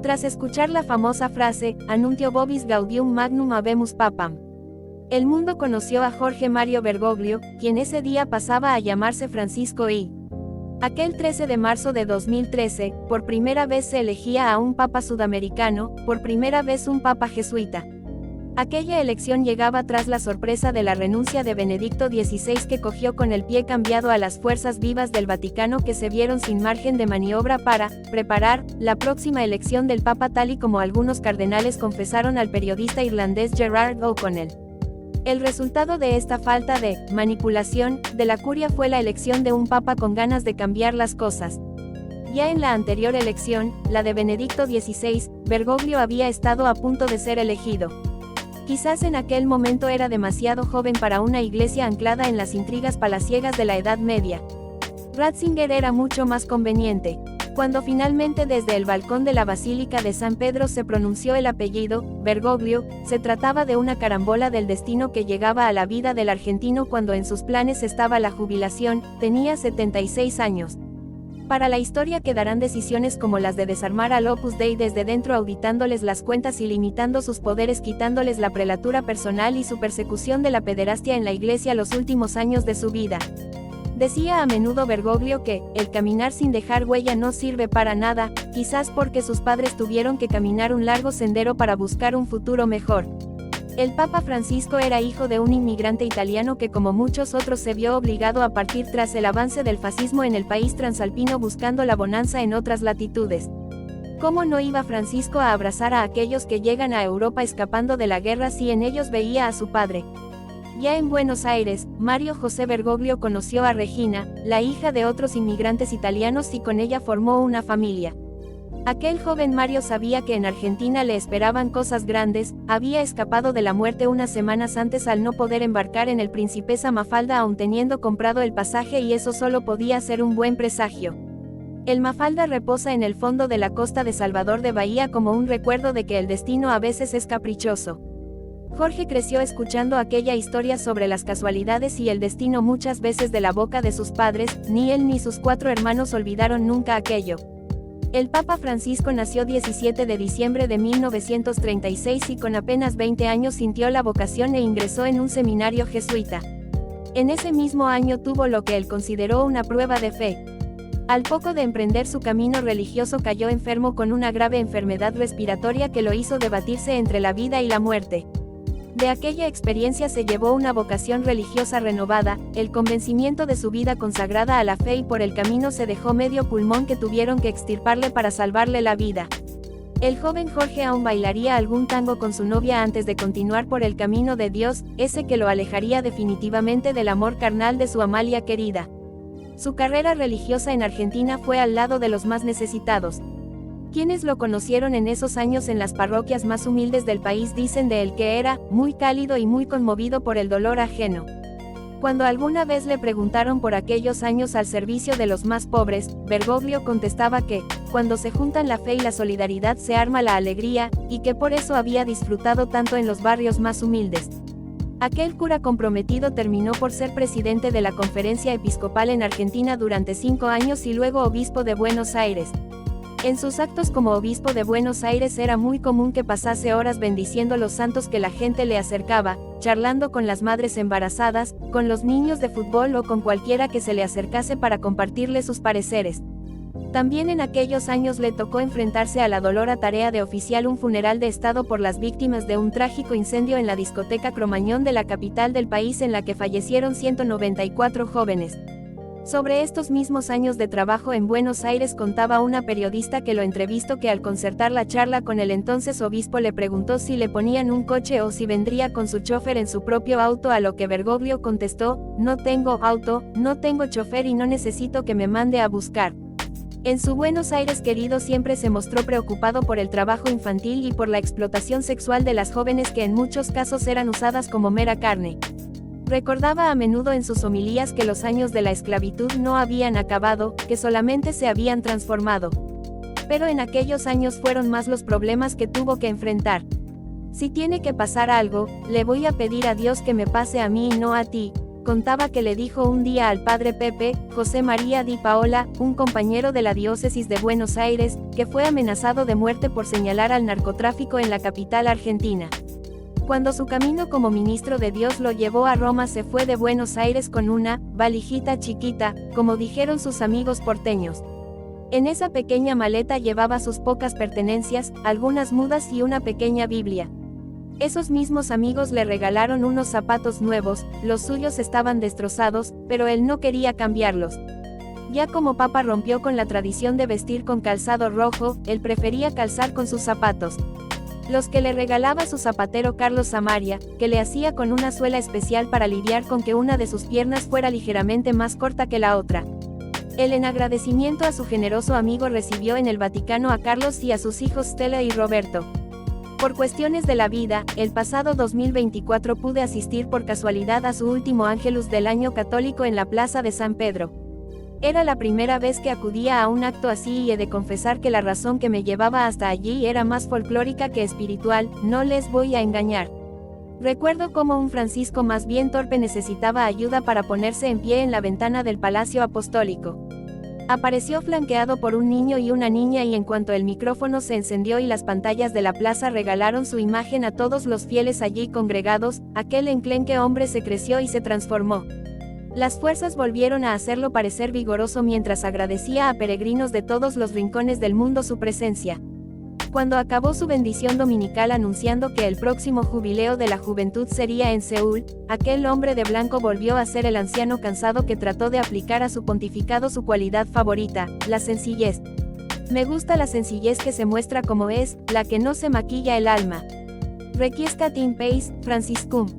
tras escuchar la famosa frase, Annuncio vobis gaudium magnum habemus papam. El mundo conoció a Jorge Mario Bergoglio, quien ese día pasaba a llamarse Francisco I. Aquel 13 de marzo de 2013, por primera vez se elegía a un papa sudamericano, por primera vez un papa jesuita. Aquella elección llegaba tras la sorpresa de la renuncia de Benedicto XVI, que cogió con el pie cambiado a las fuerzas vivas del Vaticano, que se vieron sin margen de maniobra para preparar la próxima elección del papa, tal y como algunos cardenales confesaron al periodista irlandés Gerard O'Connell. El resultado de esta falta de manipulación de la curia fue la elección de un papa con ganas de cambiar las cosas. Ya en la anterior elección, la de Benedicto XVI, Bergoglio había estado a punto de ser elegido. Quizás en aquel momento era demasiado joven para una iglesia anclada en las intrigas palaciegas de la Edad Media. Ratzinger era mucho más conveniente. Cuando finalmente desde el balcón de la Basílica de San Pedro se pronunció el apellido, Bergoglio, se trataba de una carambola del destino que llegaba a la vida del argentino cuando en sus planes estaba la jubilación. Tenía 76 años. Para la historia quedarán decisiones como las de desarmar al Opus Dei desde dentro, auditándoles las cuentas y limitando sus poderes, quitándoles la prelatura personal y su persecución de la pederastia en la iglesia los últimos años de su vida. Decía a menudo Bergoglio que el caminar sin dejar huella no sirve para nada, quizás porque sus padres tuvieron que caminar un largo sendero para buscar un futuro mejor. El Papa Francisco era hijo de un inmigrante italiano que, como muchos otros, se vio obligado a partir tras el avance del fascismo en el país transalpino, buscando la bonanza en otras latitudes. ¿Cómo no iba Francisco a abrazar a aquellos que llegan a Europa escapando de la guerra si en ellos veía a su padre? Ya en Buenos Aires, Mario José Bergoglio conoció a Regina, la hija de otros inmigrantes italianos, y con ella formó una familia. Aquel joven Mario sabía que en Argentina le esperaban cosas grandes. Había escapado de la muerte unas semanas antes al no poder embarcar en el Principessa Mafalda aun teniendo comprado el pasaje, y eso solo podía ser un buen presagio. El Mafalda reposa en el fondo de la costa de Salvador de Bahía como un recuerdo de que el destino a veces es caprichoso. Jorge creció escuchando aquella historia sobre las casualidades y el destino muchas veces de la boca de sus padres. Ni él ni sus 4 hermanos olvidaron nunca aquello. El Papa Francisco nació 17 de diciembre de 1936 y con apenas 20 años sintió la vocación e ingresó en un seminario jesuita. En ese mismo año tuvo lo que él consideró una prueba de fe. Al poco de emprender su camino religioso cayó enfermo con una grave enfermedad respiratoria que lo hizo debatirse entre la vida y la muerte. De aquella experiencia se llevó una vocación religiosa renovada, el convencimiento de su vida consagrada a la fe, y por el camino se dejó medio pulmón que tuvieron que extirparle para salvarle la vida. El joven Jorge aún bailaría algún tango con su novia antes de continuar por el camino de Dios, ese que lo alejaría definitivamente del amor carnal de su Amalia querida. Su carrera religiosa en Argentina fue al lado de los más necesitados. Quienes lo conocieron en esos años en las parroquias más humildes del país dicen de él que era muy cálido y muy conmovido por el dolor ajeno. Cuando alguna vez le preguntaron por aquellos años al servicio de los más pobres, Bergoglio contestaba que, cuando se juntan la fe y la solidaridad se arma la alegría, y que por eso había disfrutado tanto en los barrios más humildes. Aquel cura comprometido terminó por ser presidente de la Conferencia Episcopal en Argentina durante 5 años y luego obispo de Buenos Aires. En sus actos como obispo de Buenos Aires era muy común que pasase horas bendiciendo los santos que la gente le acercaba, charlando con las madres embarazadas, con los niños de fútbol o con cualquiera que se le acercase para compartirle sus pareceres. También en aquellos años le tocó enfrentarse a la dolorosa tarea de oficiar un funeral de Estado por las víctimas de un trágico incendio en la discoteca Cromañón de la capital del país, en la que fallecieron 194 jóvenes. Sobre estos mismos años de trabajo en Buenos Aires contaba una periodista que lo entrevistó que al concertar la charla con el entonces obispo le preguntó si le ponían un coche o si vendría con su chofer en su propio auto, a lo que Bergoglio contestó: no tengo auto, no tengo chofer y no necesito que me mande a buscar. En su Buenos Aires querido siempre se mostró preocupado por el trabajo infantil y por la explotación sexual de las jóvenes, que en muchos casos eran usadas como mera carne. Recordaba a menudo en sus homilías que los años de la esclavitud no habían acabado, que solamente se habían transformado. Pero en aquellos años fueron más los problemas que tuvo que enfrentar. Si tiene que pasar algo, le voy a pedir a Dios que me pase a mí y no a ti, contaba que le dijo un día al padre Pepe, José María di Paola, un compañero de la diócesis de Buenos Aires, que fue amenazado de muerte por señalar al narcotráfico en la capital argentina. Cuando su camino como ministro de Dios lo llevó a Roma, se fue de Buenos Aires con una valijita chiquita, como dijeron sus amigos porteños. En esa pequeña maleta llevaba sus pocas pertenencias, algunas mudas y una pequeña Biblia. Esos mismos amigos le regalaron unos zapatos nuevos, los suyos estaban destrozados, pero él no quería cambiarlos. Ya como papa rompió con la tradición de vestir con calzado rojo, él prefería calzar con sus zapatos. Los que le regalaba su zapatero Carlos Samaria, que le hacía con una suela especial para lidiar con que una de sus piernas fuera ligeramente más corta que la otra. Él, en agradecimiento a su generoso amigo, recibió en el Vaticano a Carlos y a sus hijos Stella y Roberto. Por cuestiones de la vida, el pasado 2024 pude asistir por casualidad a su último Ángelus del año católico en la Plaza de San Pedro. Era la primera vez que acudía a un acto así y he de confesar que la razón que me llevaba hasta allí era más folclórica que espiritual, no les voy a engañar. Recuerdo cómo un Francisco más bien torpe necesitaba ayuda para ponerse en pie en la ventana del Palacio Apostólico. Apareció flanqueado por un niño y una niña, y en cuanto el micrófono se encendió y las pantallas de la plaza regalaron su imagen a todos los fieles allí congregados, aquel enclenque hombre se creció y se transformó. Las fuerzas volvieron a hacerlo parecer vigoroso mientras agradecía a peregrinos de todos los rincones del mundo su presencia. Cuando acabó su bendición dominical anunciando que el próximo jubileo de la juventud sería en Seúl, aquel hombre de blanco volvió a ser el anciano cansado que trató de aplicar a su pontificado su cualidad favorita, la sencillez. Me gusta la sencillez que se muestra como es, la que no se maquilla el alma. Requiescat in pace, Franciscum.